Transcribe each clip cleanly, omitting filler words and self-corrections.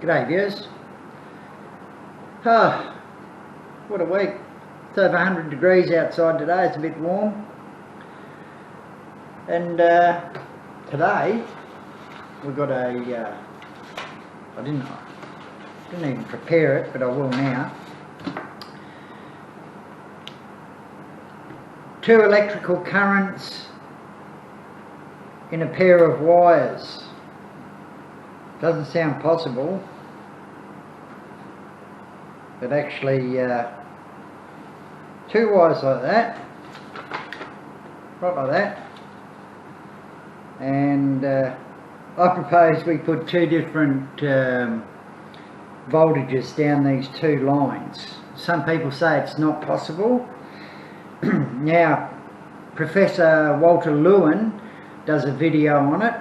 G'day viewers. Oh, what a week. It's over 100 degrees outside today, it's a bit warm. And today we've got a, I didn't even prepare it, but I will now. 2 electrical currents in a pair of wires. Doesn't sound possible, but actually 2 wires like that, right like that, and I propose we put 2 different voltages down these 2 lines. Some people say it's not possible. Now, Professor Walter Lewin does a video on it,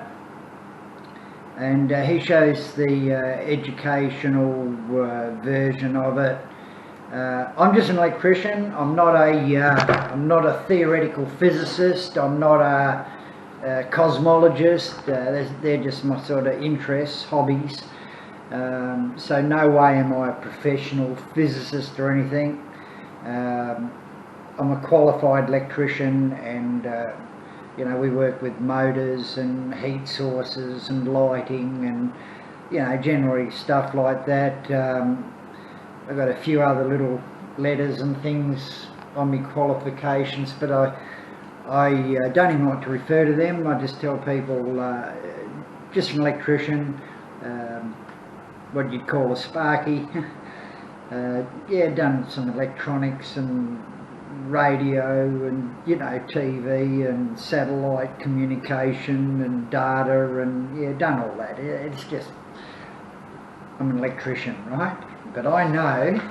and he shows the educational version of it. I'm just an electrician. I'm not a theoretical physicist. I'm not a cosmologist. They're just my sort of interests, hobbies. So no way am I a professional physicist or anything. I'm a qualified electrician, and you know, we work with motors and heat sources and lighting and, you know, generally stuff like that. I've got a few other little letters and things on my qualifications, but I don't even like to refer to them. I just tell people just an electrician, what you'd call a sparky. Yeah, done some electronics and radio and, you know, TV and satellite communication and data, and yeah, done all that. It's just, I'm an electrician, right? But I know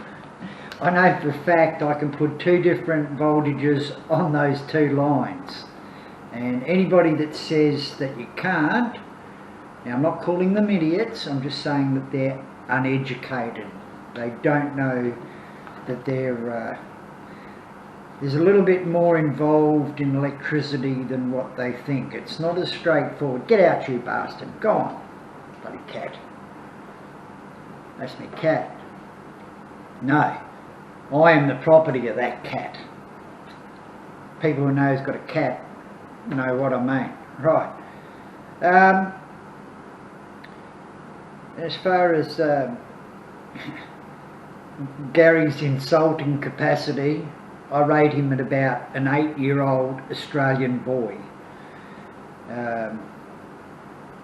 for a fact I can put 2 different voltages on those 2 lines, and anybody that says that you can't, now I'm not calling them idiots, I'm just saying that they're uneducated. They don't know that there's a little bit more involved in electricity than what they think. It's not as straightforward. Get out, you bastard. Go on. Bloody cat. That's me cat. No. I am the property of that cat. People who know he's got a cat know what I mean. Right. As far as Gary's insulting capacity, I rate him at about an 8-year-old Australian boy.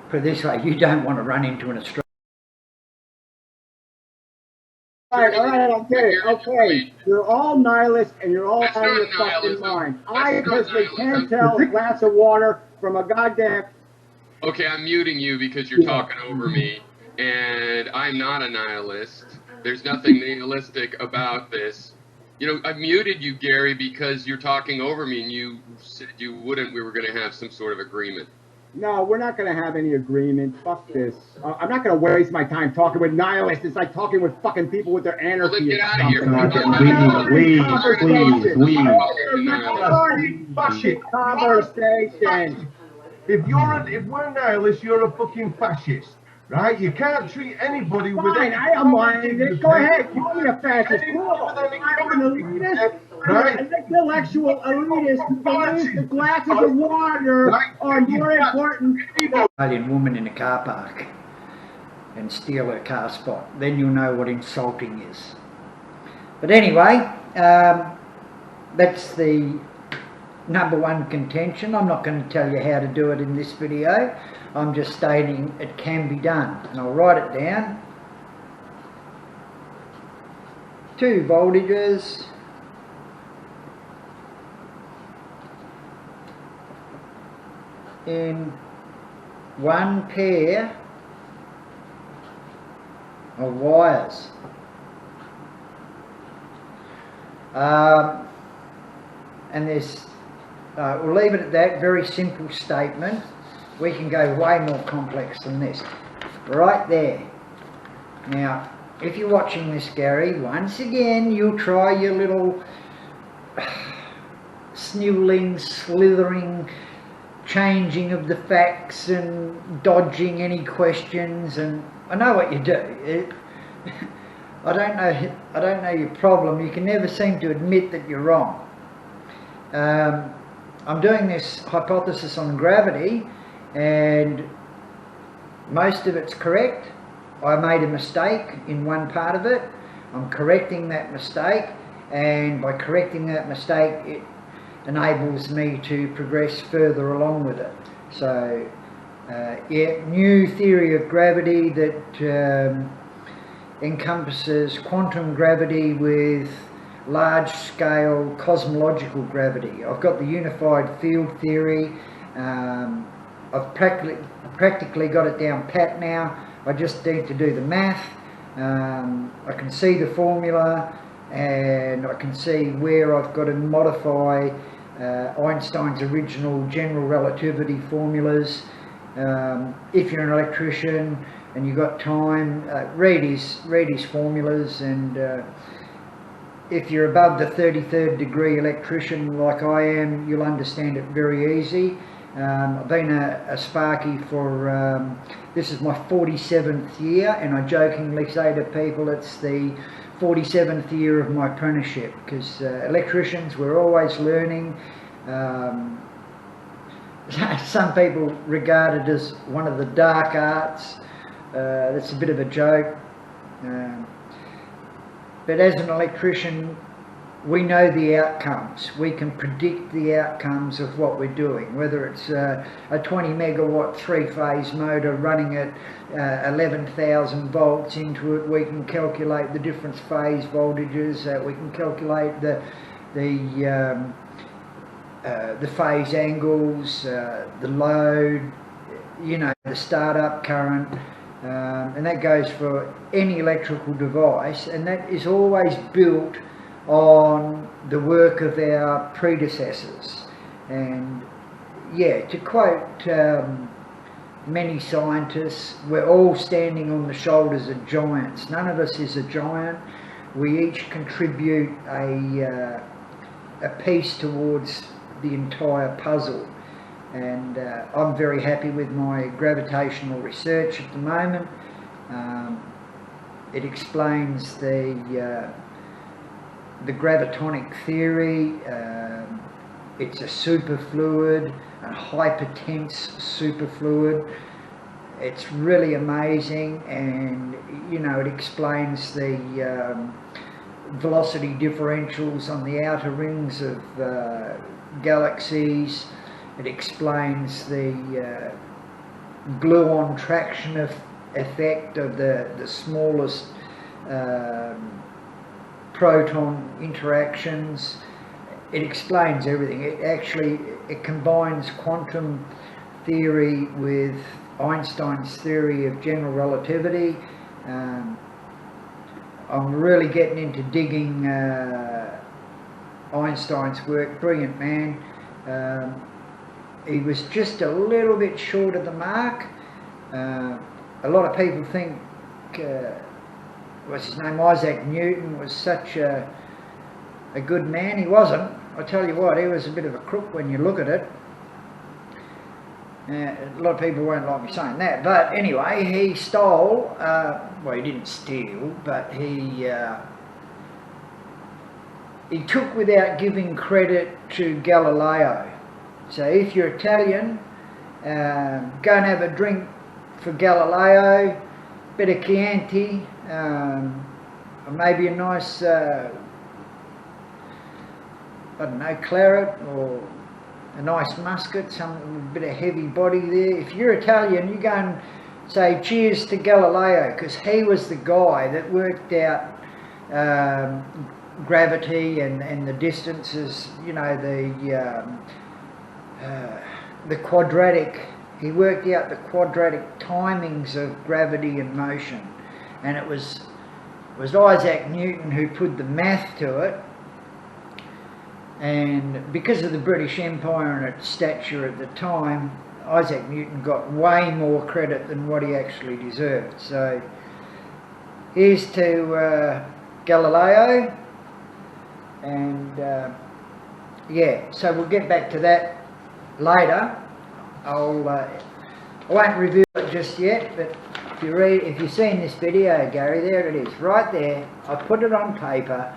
Put it this way, you don't want to run into an Australian. Okay. You're all nihilists and you're all out of your fucking mind. I personally can't tell a glass of water from a goddamn... Okay, I'm muting you because you're talking over me, and I'm not a nihilist. There's nothing nihilistic about this. You know, I muted you, Gary, because you're talking over me, and you said you wouldn't. We were going to have some sort of agreement. No, we're not going to have any agreement. Fuck this. I'm not going to waste my time talking with nihilists. It's like talking with fucking people with their anarchy. Well, then get out of here. Please. Conversation. If we're nihilists, you're a fucking fascist. Right? You can't treat anybody with... Fine, I am lying. Go ahead, call me a fascist. Cool. I'm an elitist. Right? An intellectual elitist who believes the glasses of water are more important. Australian woman in a car park and steal her car spot. Then you'll know what insulting is. But anyway, that's the #1 contention. I'm not going to tell you how to do it in this video. I'm just stating it can be done, and I'll write it down. 2 voltages in 1 pair of wires. And there's, we'll leave it at that. Very simple statement. We can go way more complex than this. Right there. Now, if you're watching this, Gary, once again, you'll try your little snivelling, slithering, changing of the facts and dodging any questions, and I know what you do. I don't know your problem. You can never seem to admit that you're wrong. I'm doing this hypothesis on gravity, and most of it's correct. I made a mistake in one part of it. I'm correcting that mistake, and by correcting that mistake, it enables me to progress further along with it. So, yeah, new theory of gravity that encompasses quantum gravity with large-scale cosmological gravity. I've got the unified field theory. I've practically got it down pat now. I just need to do the math. I can see the formula, and I can see where I've got to modify Einstein's original general relativity formulas. If you're an electrician and you've got time, read his formulas, and if you're above the 33rd degree electrician like I am, you'll understand it very easy. I've been a Sparky for, this is my 47th year, and I jokingly say to people it's the 47th year of my apprenticeship, because electricians, we're always learning. Some people regard it as one of the dark arts. That's a bit of a joke. But as an electrician, we know the outcomes. We can predict the outcomes of what we're doing, whether it's a 20 megawatt three-phase motor running at 11,000 volts into it. We can calculate the different phase voltages. We can calculate the phase angles, the load, you know, the startup current. And that goes for any electrical device, and that is always built on the work of our predecessors. And yeah, to quote many scientists, we're all standing on the shoulders of giants. None of us is a giant. We each contribute a piece towards the entire puzzle. And I'm very happy with my gravitational research at the moment. It explains the gravitonic theory. It's a superfluid, a hypertense superfluid. It's really amazing, and you know, it explains the velocity differentials on the outer rings of galaxies. It explains the gluon traction effect of the smallest proton interactions. It explains everything. It combines quantum theory with Einstein's theory of general relativity. I'm really getting into digging Einstein's work. Brilliant man. He was just a little bit short of the mark. A lot of people think, what's his name, Isaac Newton was such a good man. He wasn't. I tell you what, he was a bit of a crook when you look at it. A lot of people won't like me saying that, but anyway, he stole, well, he didn't steal, but he took without giving credit to Galileo. So if you're Italian, go and have a drink for Galileo, bit of Chianti, or maybe a nice, I don't know, claret, or a nice muscat, something with a bit of heavy body there. If you're Italian, you go and say cheers to Galileo, because he was the guy that worked out gravity and the distances, you know, the quadratic, he worked out the quadratic timings of gravity and motion, and it was Isaac Newton who put the math to it. And because of the British Empire and its stature at the time, Isaac Newton got way more credit than what he actually deserved. So here's to Galileo, and yeah, so we'll get back to that later. I won't review it just yet, but if you've seen this video, Gary, there it is, right there. I put it on paper,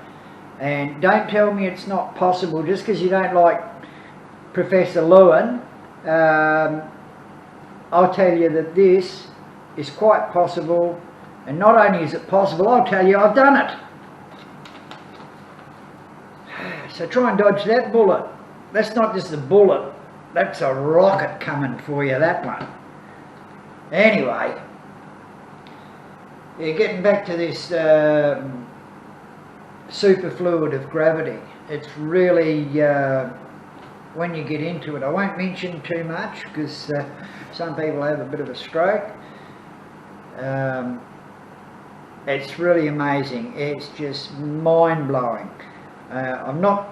and don't tell me it's not possible just because you don't like Professor Lewin. I'll tell you that this is quite possible, and not only is it possible, I'll tell you I've done it. So try and dodge that bullet. That's not just a bullet, that's a rocket coming for you, that one. Anyway, yeah, getting back to this superfluid of gravity, it's really, when you get into it, I won't mention too much because some people have a bit of a stroke. It's really amazing. It's just mind-blowing. I'm not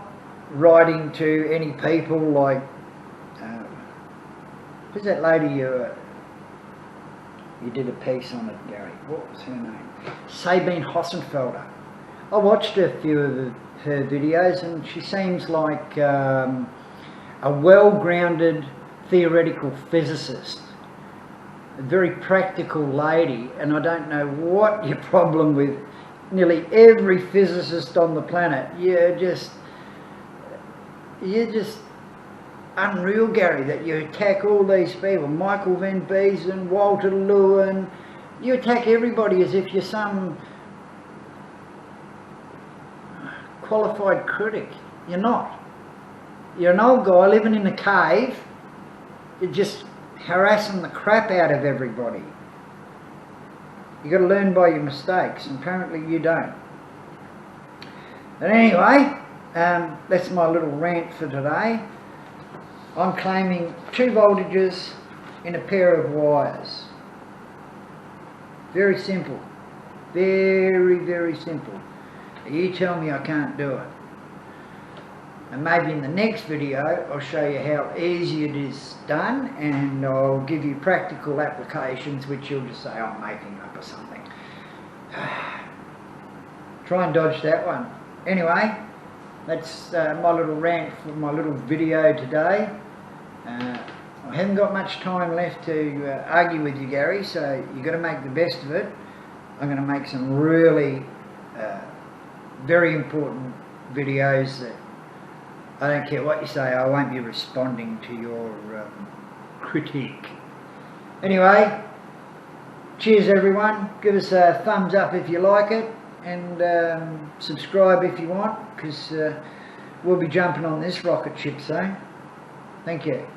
writing to any people like who's that lady you did a piece on it, Gary? What was her name? Sabine Hossenfelder. I watched a few of her videos, and she seems like a well-grounded theoretical physicist, a very practical lady, and I don't know what your problem with nearly every physicist on the planet. You're just unreal, Gary, that you attack all these people, Michael Van Beesen, Walter Lewin. You attack everybody as if you're some qualified critic. You're not. You're an old guy living in a cave. You're just harassing the crap out of everybody. You got to learn by your mistakes, and apparently you don't. But anyway, that's my little rant for today. I'm claiming 2 voltages in a pair of wires. Very simple. Very, very simple. You tell me I can't do it. And maybe in the next video I'll show you how easy it is done, and I'll give you practical applications which you'll just say I'm making up or something. Try and dodge that one. Anyway, that's my little rant for my little video today. I haven't got much time left to argue with you, Gary, so you've got to make the best of it. I'm going to make some really very important videos that I don't care what you say, I won't be responding to your critique. Anyway, cheers everyone. Give us a thumbs up if you like it, and subscribe if you want, because we'll be jumping on this rocket ship soon. Thank you.